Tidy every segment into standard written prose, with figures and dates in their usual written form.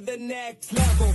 the next level.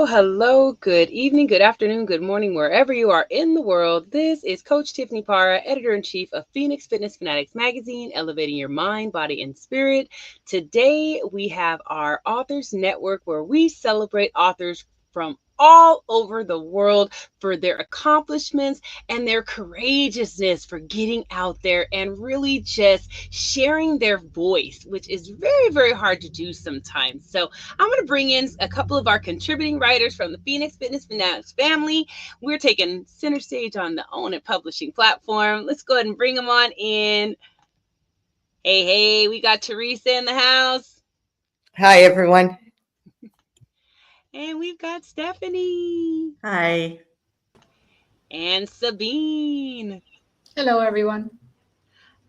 Hello, good evening, good afternoon, good morning, wherever you are in the world. This is Coach Tiffany Parra, editor-in-chief of Phoenix Fitness Fanatics magazine, elevating your mind, body, and spirit. Today, we have our Authors Network, where we celebrate authors from all over the world for their accomplishments and their courageousness for getting out there and really just sharing their voice, which is very, very hard to do sometimes. So I'm going to bring in a couple of our contributing writers from the Phoenix Fitness Fanatics family. We're taking center stage on the Own It Publishing platform. Let's go ahead and bring them on in. Hey, we got Teresa in the house. Hi, everyone. And we've got Stephanie. Hi. And Sabine. Hello, everyone.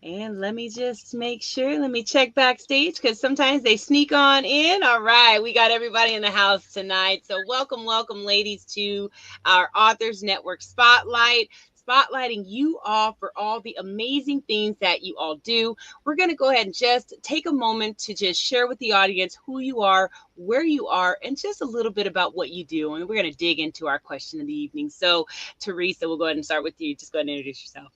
And let me just make sure, let me check backstage because sometimes they sneak on in. All right, we got everybody in the house tonight. So welcome, ladies, to our Authors Network Spotlight, spotlighting you all for all the amazing things that you all do. We're going to go ahead and just take a moment to just share with the audience who you are, where you are, and just a little bit about what you do. And we're going to dig into our question of the evening. So Teresa, we'll go ahead and start with you. Just go ahead and introduce yourself.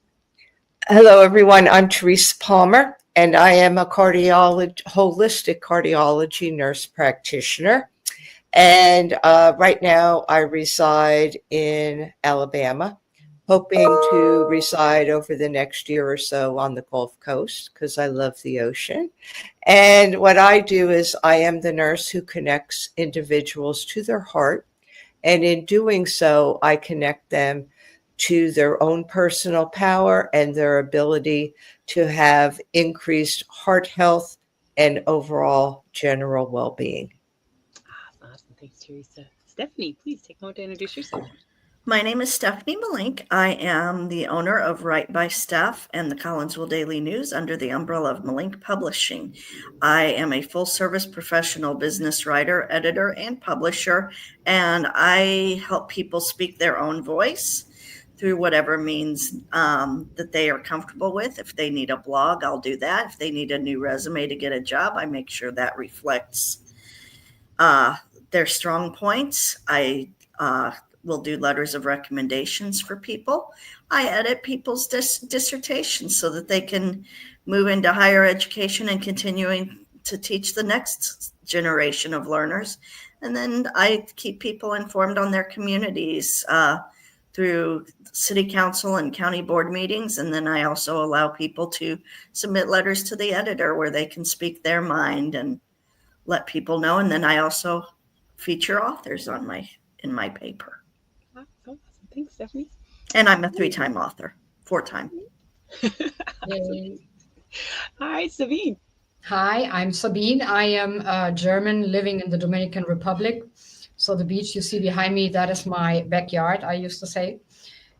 Hello, everyone. I'm Teresa Palmer, and I am a holistic cardiology nurse practitioner. And right now, I reside in Alabama, hoping to reside over the next year or so on the Gulf Coast because I love the ocean. And what I do is I am the nurse who connects individuals to their heart. And in doing so, I connect them to their own personal power and their ability to have increased heart health and overall general well-being. Awesome. Thanks, Teresa. Stephanie, please take a moment to introduce yourself. My name is Stephanie Malink. I am the owner of Write by Steph and the Collinsville Daily News under the umbrella of Malink Publishing. I am a full-service professional business writer, editor, and publisher, and I help people speak their own voice through whatever means that they are comfortable with. If they need a blog, I'll do that. If they need a new resume to get a job, I make sure that reflects their strong points. I will do letters of recommendations for people. I edit people's dissertations so that they can move into higher education and continuing to teach the next generation of learners. And then I keep people informed on their communities through city council and county board meetings. And then I also allow people to submit letters to the editor where they can speak their mind and let people know. And then I also feature authors in my paper. Awesome. Thanks, Stephanie. And I'm a 3-time author, 4-time. All right, Sabine. Hi, I'm Sabine. I am German living in the Dominican Republic. So the beach you see behind me, that is my backyard, I used to say.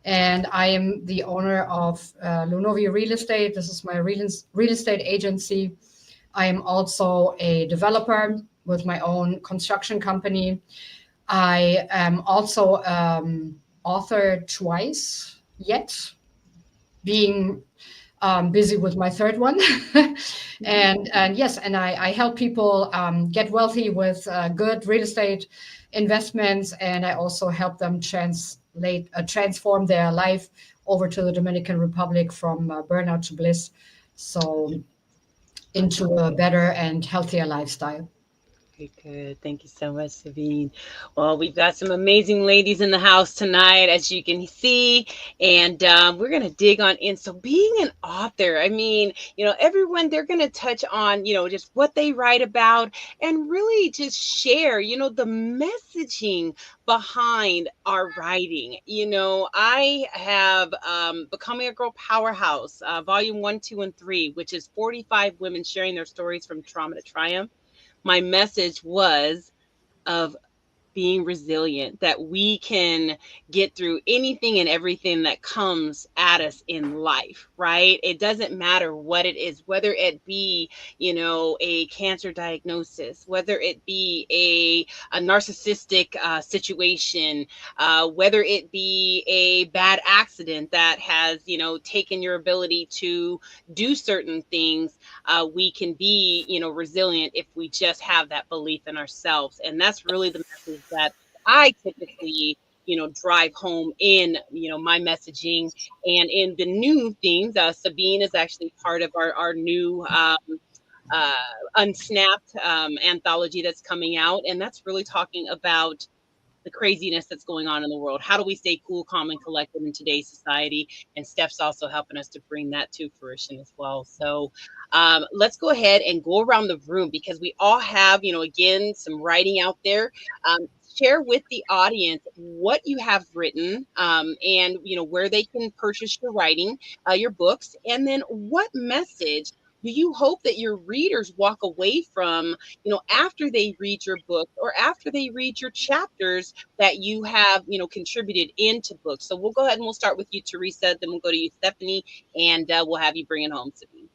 And I am the owner of Lunovi Real Estate. This is my real estate agency. I am also a developer with my own construction company. I am also author twice yet, being busy with my third one. and yes, and I help people get wealthy with good real estate investments, and I also help them transform their life over to the Dominican Republic from burnout to bliss, so into a better and healthier lifestyle. Good, good. Thank you so much, Sabine. Well, we've got some amazing ladies in the house tonight, as you can see, and we're going to dig on in. So, being an author, I mean, everyone, they're going to touch on, just what they write about and really just share, the messaging behind our writing. I have Becoming a Girl Powerhouse, volume 1, 2, and 3, which is 45 women sharing their stories from trauma to triumph. My message was of being resilient, that we can get through anything and everything that comes at us in life, right? It doesn't matter what it is, whether it be, a cancer diagnosis, whether it be a narcissistic situation, whether it be a bad accident that has, taken your ability to do certain things. We can be, resilient if we just have that belief in ourselves. And that's really the message that I typically, drive home in, my messaging and in the new themes. Sabine is actually part of our new uh, Unsnapped anthology that's coming out. And that's really talking about the craziness that's going on in the world. How do we stay cool, calm, and collected in today's society? And Steph's also helping us to bring that to fruition as well. So let's go ahead and go around the room because we all have, again, some writing out there. Share with the audience what you have written, and where they can purchase your writing, your books, and then what message do you hope that your readers walk away from, after they read your book or after they read your chapters that you have, contributed into books. So we'll go ahead and we'll start with you, Teresa, then we'll go to you, Stephanie, and we'll have you bring it home, Sabine.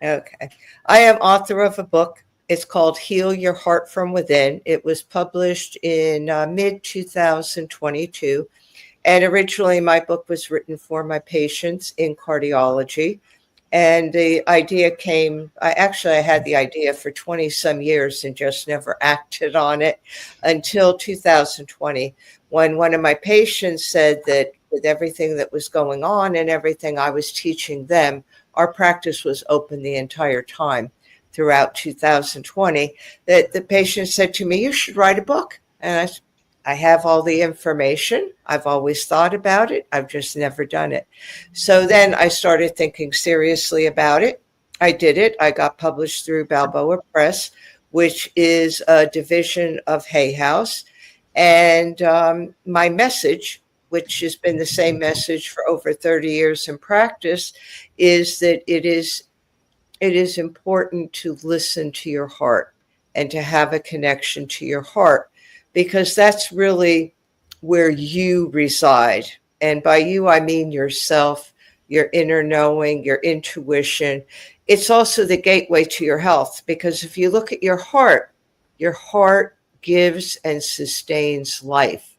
Okay. I am author of a book. It's called Heal Your Heart from Within. It was published in mid 2022. And originally, my book was written for my patients in cardiology. And the idea came, I had the idea for 20 some years and just never acted on it until 2020, when one of my patients said that with everything that was going on and everything I was teaching them, our practice was open the entire time throughout 2020, that the patient said to me, "You should write a book." And I have all the information. I've always thought about it. I've just never done it. So then I started thinking seriously about it. I did it. I got published through Balboa Press, which is a division of Hay House. And my message, which has been the same message for over 30 years in practice, is that it is important to listen to your heart and to have a connection to your heart, because that's really where you reside. And by you, I mean yourself, your inner knowing, your intuition. It's also the gateway to your health, because if you look at your heart gives and sustains life.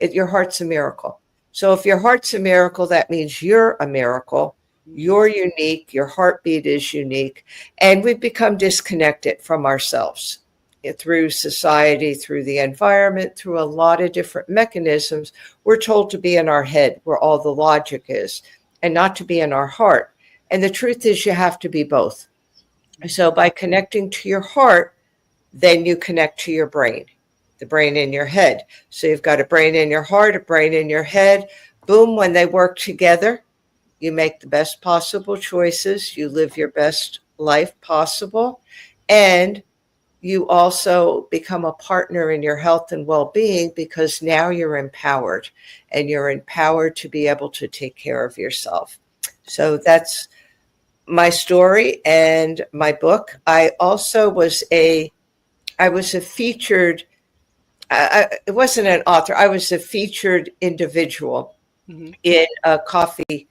Your heart's a miracle. So if your heart's a miracle, that means you're a miracle. You're unique. Your heartbeat is unique. And we've become disconnected from ourselves through society, through the environment, through a lot of different mechanisms. We're told to be in our head where all the logic is and not to be in our heart. And the truth is you have to be both. So by connecting to your heart, then you connect to your brain, the brain in your head. So you've got a brain in your heart, a brain in your head. Boom, when they work together, you make the best possible choices. You live your best life possible. And you also become a partner in your health and well-being, because now you're empowered, and you're empowered to be able to take care of yourself. So that's my story and my book. I also was a featured, it wasn't an author, I was a featured individual in a coffee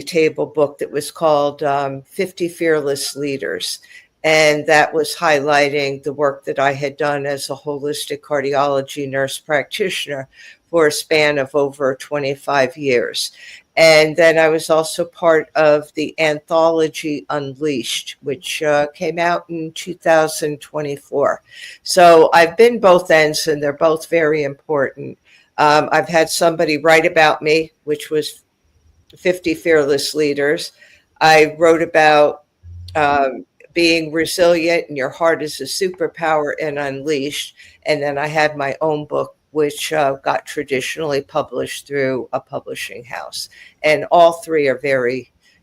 table book that was called 50 Fearless Leaders. And that was highlighting the work that I had done as a holistic cardiology nurse practitioner for a span of over 25 years. And then I was also part of the anthology Unleashed, which came out in 2024. So I've been both ends, and they're both very important. I've had somebody write about me, which was 50 Fearless Leaders. I wrote about being resilient and your heart is a superpower and unleashed. And then I had my own book, which got traditionally published through a publishing house. And all three are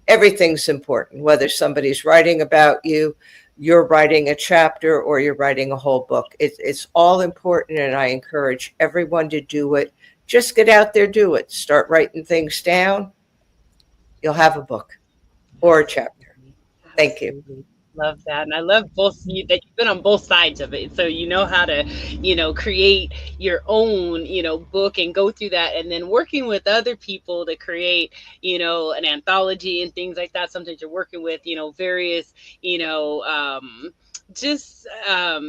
everything's important, whether somebody's writing about you, you're writing a chapter, or you're writing a whole book. It's all important, and I encourage everyone to do it. Just get out there, do it. Start writing things down. You'll have a book or a chapter. Thank you. Absolutely. Love that. And I love that you've been on both sides of it. So you know how to, create your own, book and go through that. And then working with other people to create, an anthology and things like that. Sometimes you're working with, various, just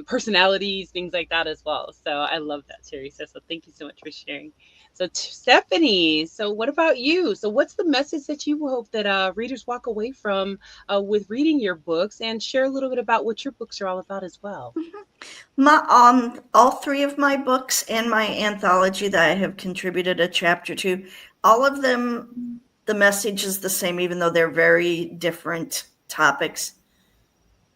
personalities, things like that as well. So I love that, Teresa. So thank you so much for sharing. So Stephanie, so what about you? So what's the message that you hope that readers walk away from with reading your books, and share a little bit about what your books are all about as well? All three of my books and my anthology that I have contributed a chapter to, all of them, the message is the same, even though they're very different topics.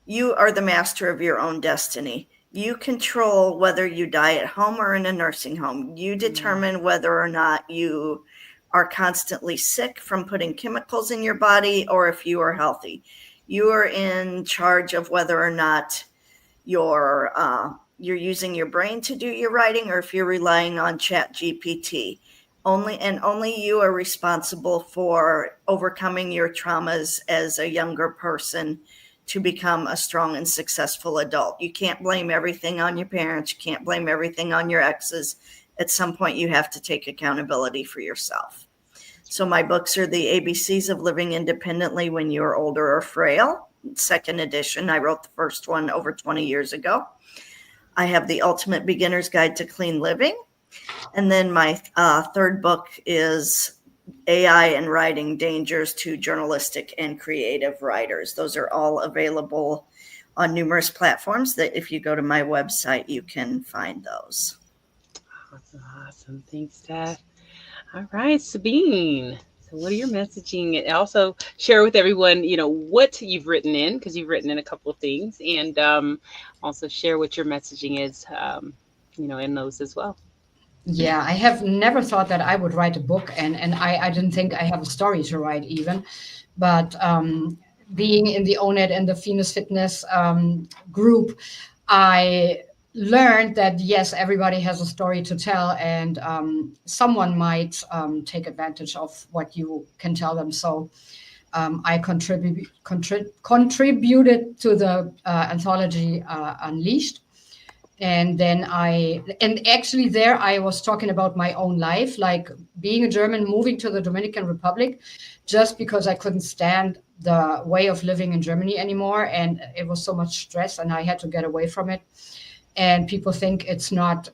You are the master of your own destiny. You control whether you die at home or in a nursing home. You determine whether or not you are constantly sick from putting chemicals in your body, or if you are healthy. You are in charge of whether or not you're using your brain to do your writing, or if you're relying on ChatGPT. Only you are responsible for overcoming your traumas as a younger person to become a strong and successful adult. You can't blame everything on your parents. You can't blame everything on your exes. At some point, you have to take accountability for yourself. So my books are the ABCs of Living Independently When You're Older or Frail, second edition. I wrote the first one over 20 years ago. I have the Ultimate Beginner's Guide to Clean Living. And then my third book is AI and Writing Dangers to Journalistic and Creative Writers. Those are all available on numerous platforms that if you go to my website, you can find those. Awesome. Thanks, Steph. All right, Sabine. So what are your messaging? And also share with everyone, what you've written in, because you've written in a couple of things, and also share what your messaging is, in those as well. Yeah, I have never thought that I would write a book, and I didn't think I have a story to write even. But being in the ONET and the Venus Fitness group, I learned that yes, everybody has a story to tell, and someone might take advantage of what you can tell them. So I contributed to the anthology Unleashed. And then actually there I was talking about my own life, like being a German, moving to the Dominican Republic, just because I couldn't stand the way of living in Germany anymore. And it was so much stress and I had to get away from it. And people think it's not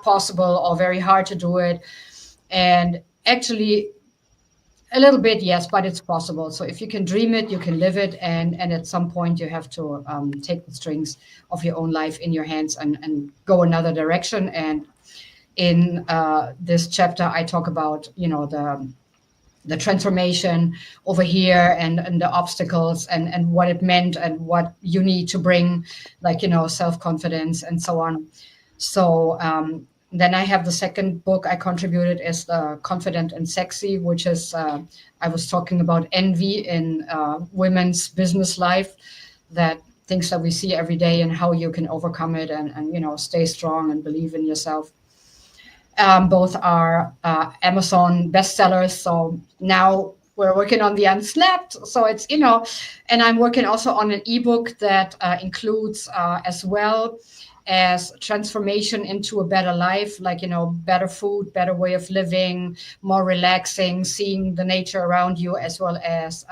possible or very hard to do it. And actually, a little bit, yes, but it's possible. So if you can dream it, you can live it. And at some point you have to take the strings of your own life in your hands and go another direction. And in this chapter, I talk about, the transformation over here and the obstacles and what it meant and what you need to bring, like, self-confidence and so on. So then I have the second book I contributed is the Confident and Sexy, which is, I was talking about envy in women's business life, that things that we see every day and how you can overcome it and stay strong and believe in yourself. Both are Amazon bestsellers. So now we're working on the Unsnapped. So it's, and I'm working also on an ebook that includes as well as transformation into a better life, like, better food, better way of living, more relaxing, seeing the nature around you, as well as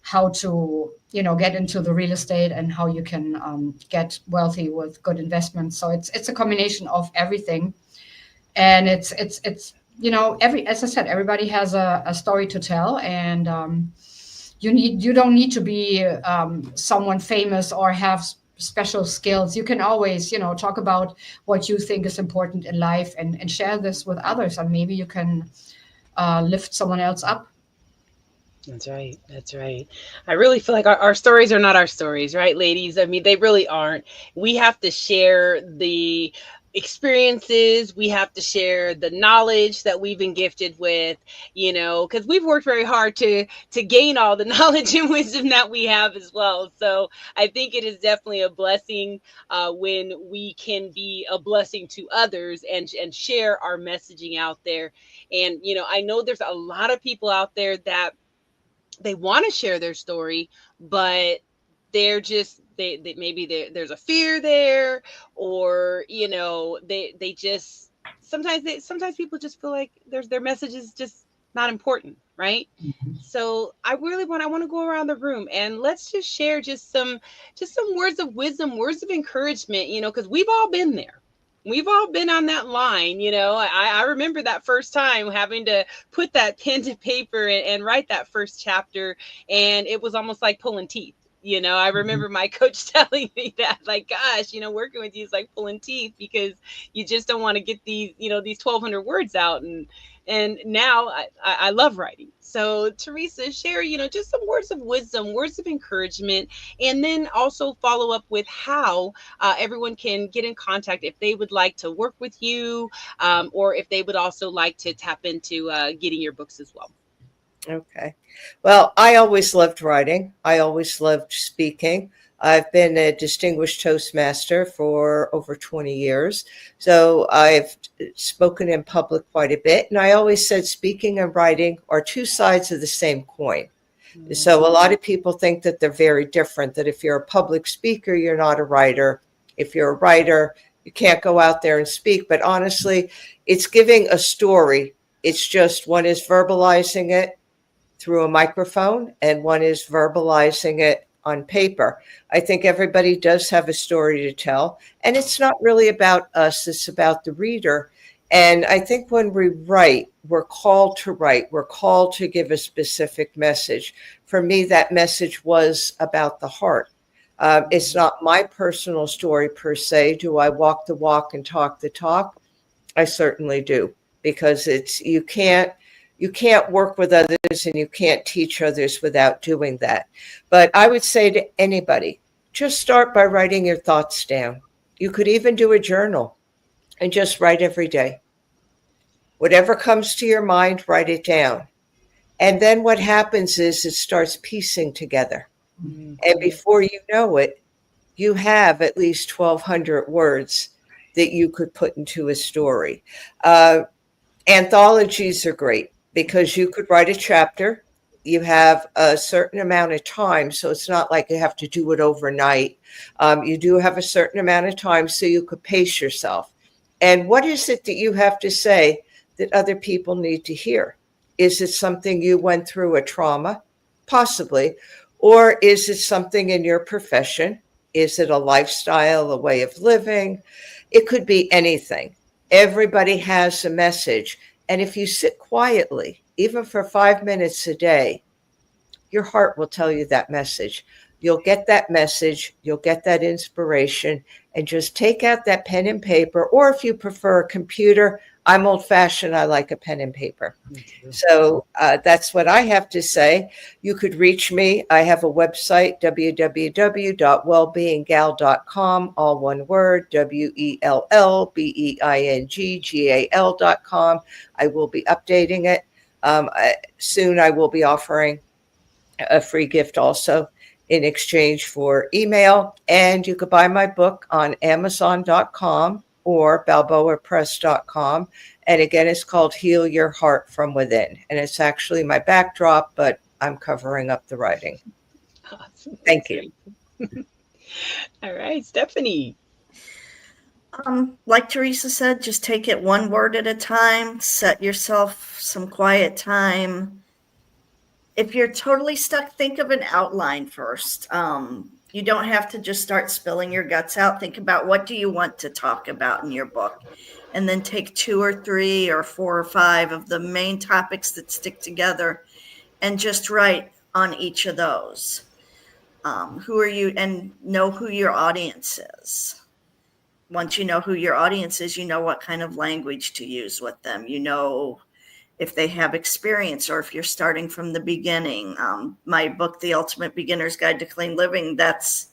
how to, get into the real estate and how you can get wealthy with good investments. So it's a combination of everything. And it's as I said, everybody has a story to tell, and you don't need to be someone famous or have special skills. You can always, talk about what you think is important in life and share this with others, and maybe you can lift someone else up. That's right. That's right. I really feel like our stories are not our stories, right, ladies? I mean, they really aren't. We have to share the experiences, we have to share the knowledge that we've been gifted with, because we've worked very hard to gain all the knowledge and wisdom that we have as well. So I think it is definitely a blessing when we can be a blessing to others and share our messaging out there. And I know there's a lot of people out there that they want to share their story, but they're just they maybe there's a fear there, or they just sometimes people just feel like their message is just not important, right? So I want to go around the room and let's just share just some words of wisdom, words of encouragement, because we've all been there. We've all been on that line. I remember that first time having to put that pen to paper and write that first chapter, and it was almost like pulling teeth. I remember my coach telling me that, like, gosh, working with you is like pulling teeth because you just don't want to get these 1,200 words out. And now I love writing. So Teresa, share, just some words of wisdom, words of encouragement, and then also follow up with how everyone can get in contact if they would like to work with you, or if they would also like to tap into getting your books as well. Okay. Well, I always loved writing. I always loved speaking. I've been a distinguished Toastmaster for over 20 years. So I've spoken in public quite a bit. And I always said speaking and writing are two sides of the same coin. So a lot of people think that they're very different, that if you're a public speaker, you're not a writer. If you're a writer, you can't go out there and speak. But honestly, it's giving a story. It's just one is verbalizing it through a microphone and one is verbalizing it on paper. I think everybody does have a story to tell, and it's not really about us, it's about the reader. And I think when we write, we're called to write, we're called to give a specific message. For me, that message was about the heart. It's not my personal story per se. Do I walk the walk and talk the talk? I certainly do, because you can't work with others and you can't teach others without doing that. But I would say to anybody, just start by writing your thoughts down. You could even do a journal and just write every day. Whatever comes to your mind, write it down. And then what happens is it starts piecing together. And before you know it, you have at least 1,200 words that you could put into a story. Anthologies are great because you could write a chapter. You have a certain amount of time, so it's not like you have to do it overnight. You do have a certain amount of time, so you could pace yourself. And what is it that you have to say that other people need to hear? Is it something you went through a trauma? Possibly. Or is it something in your profession? Is it a lifestyle, a way of living? It could be anything. Everybody has a message. And if you sit quietly, even for 5 minutes a day, your heart will tell you that message. You'll get that message, you'll get that inspiration, and just take out that pen and paper. Or if you prefer a computer, I'm old fashioned, I like a pen and paper. So that's what I have to say. You could reach me. I have a website, www.wellbeinggal.com, all one word, WELLBEINGGAL.com. I will be updating it. Soon I will be offering a free gift also in exchange for email. And you could buy my book on Amazon.com or BalboaPress.com. And again, it's called Heal Your Heart from Within. And it's actually my backdrop, but I'm covering up the writing. Awesome. Thank you. All right, Stephanie. Like Teresa said, just take it one word at a time. Set yourself some quiet time. If you're totally stuck, think of an outline first. You don't have to just start spilling your guts out. Think about what do you want to talk about in your book, and then take 2 or 3 or 4 or 5 of the main topics that stick together and just write on each of those. Who are you, and know who your audience is. Once you know who your audience is, you know what kind of language to use with them. You know if they have experience or if you're starting from the beginning. My book, The Ultimate Beginner's Guide to Clean Living, that's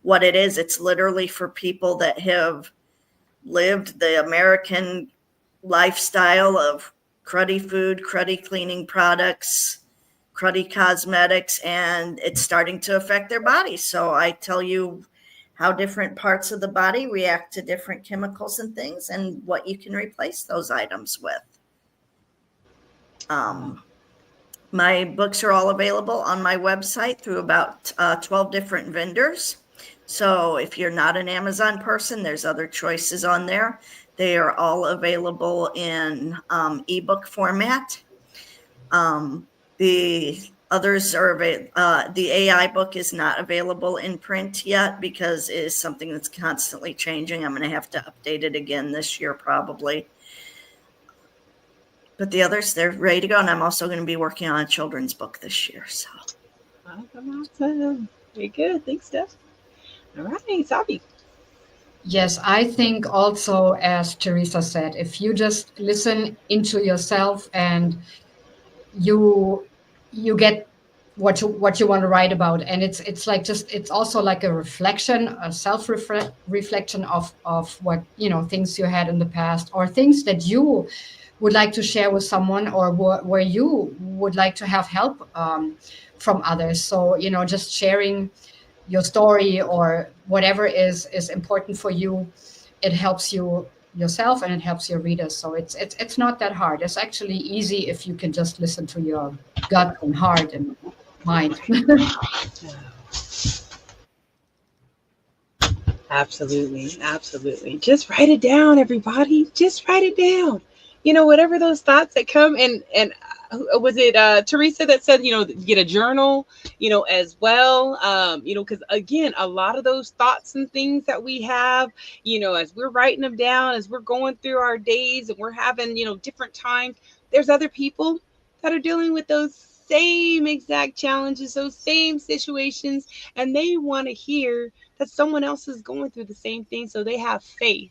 what it is. It's literally for people that have lived the American lifestyle of cruddy food, cruddy cleaning products, cruddy cosmetics, and it's starting to affect their bodies. So I tell you how different parts of the body react to different chemicals and things and what you can replace those items with. My books are all available on my website through about 12 different vendors. So if you're not an Amazon person, there's other choices on there. They are all available in ebook format. The others are the AI book is not available in print yet because it is something that's constantly changing. I'm going to have to update it again this year probably. But the others, they're ready to go. And I'm also going to be working on a children's book this year. So Awesome. Very good. Thanks, Steph. All right, Sabi. Yes, I think also, as Teresa said, if you just listen into yourself and you get what you want to write about, and it's like just it's also like a reflection, a self reflection of what things you had in the past or things that you would like to share with someone or where you would like to have help from others. So just sharing your story or whatever is important for you, it helps you yourself and it helps your readers. So it's not that hard. It's actually easy if you can just listen to your gut and heart and mind. Absolutely. Absolutely. Just write it down, everybody. Just write it down. Whatever those thoughts that come, and was it Teresa that said, get a journal, as well. Because again, a lot of those thoughts and things that we have, as we're writing them down, as we're going through our days and we're having, different times, there's other people that are dealing with those same exact challenges, those same situations, and they want to hear that someone else is going through the same thing, so they have faith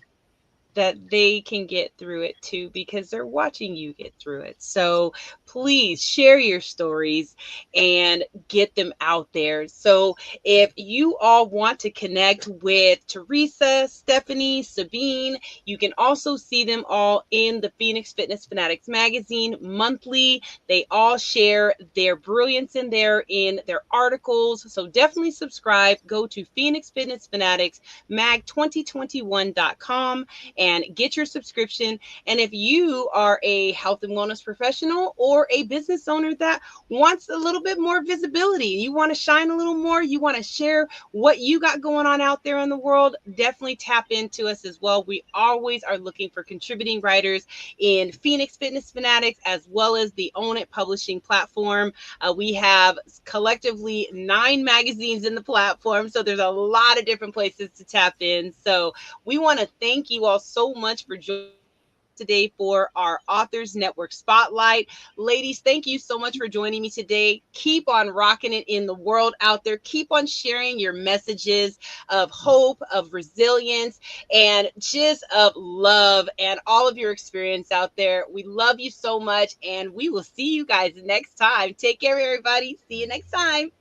that they can get through it too because they're watching you get through it. So please share your stories and get them out there. So if you all want to connect with Teresa, Stephanie, Sabine, you can also see them all in the Phoenix Fitness Fanatics magazine monthly. They all share their brilliance in there in their articles. So definitely subscribe. Go to Phoenix Fitness Fanatics mag2021.com and get your subscription. And if you are a health and wellness professional or a business owner that wants a little bit more visibility, you want to shine a little more, you want to share what you got going on out there in the world, definitely tap into us as well. We always are looking for contributing writers in Phoenix Fitness Fanatics as well as the Own It publishing platform. We have collectively 9 magazines in the platform, so there's a lot of different places to tap in. So we want to thank you all so much for joining today for our Authors Network Spotlight. Ladies, thank you so much for joining me today. Keep on rocking it in the world out there. Keep on sharing your messages of hope, of resilience, and just of love and all of your experience out there. We love you so much, and we will see you guys next time. Take care, everybody. See you next time.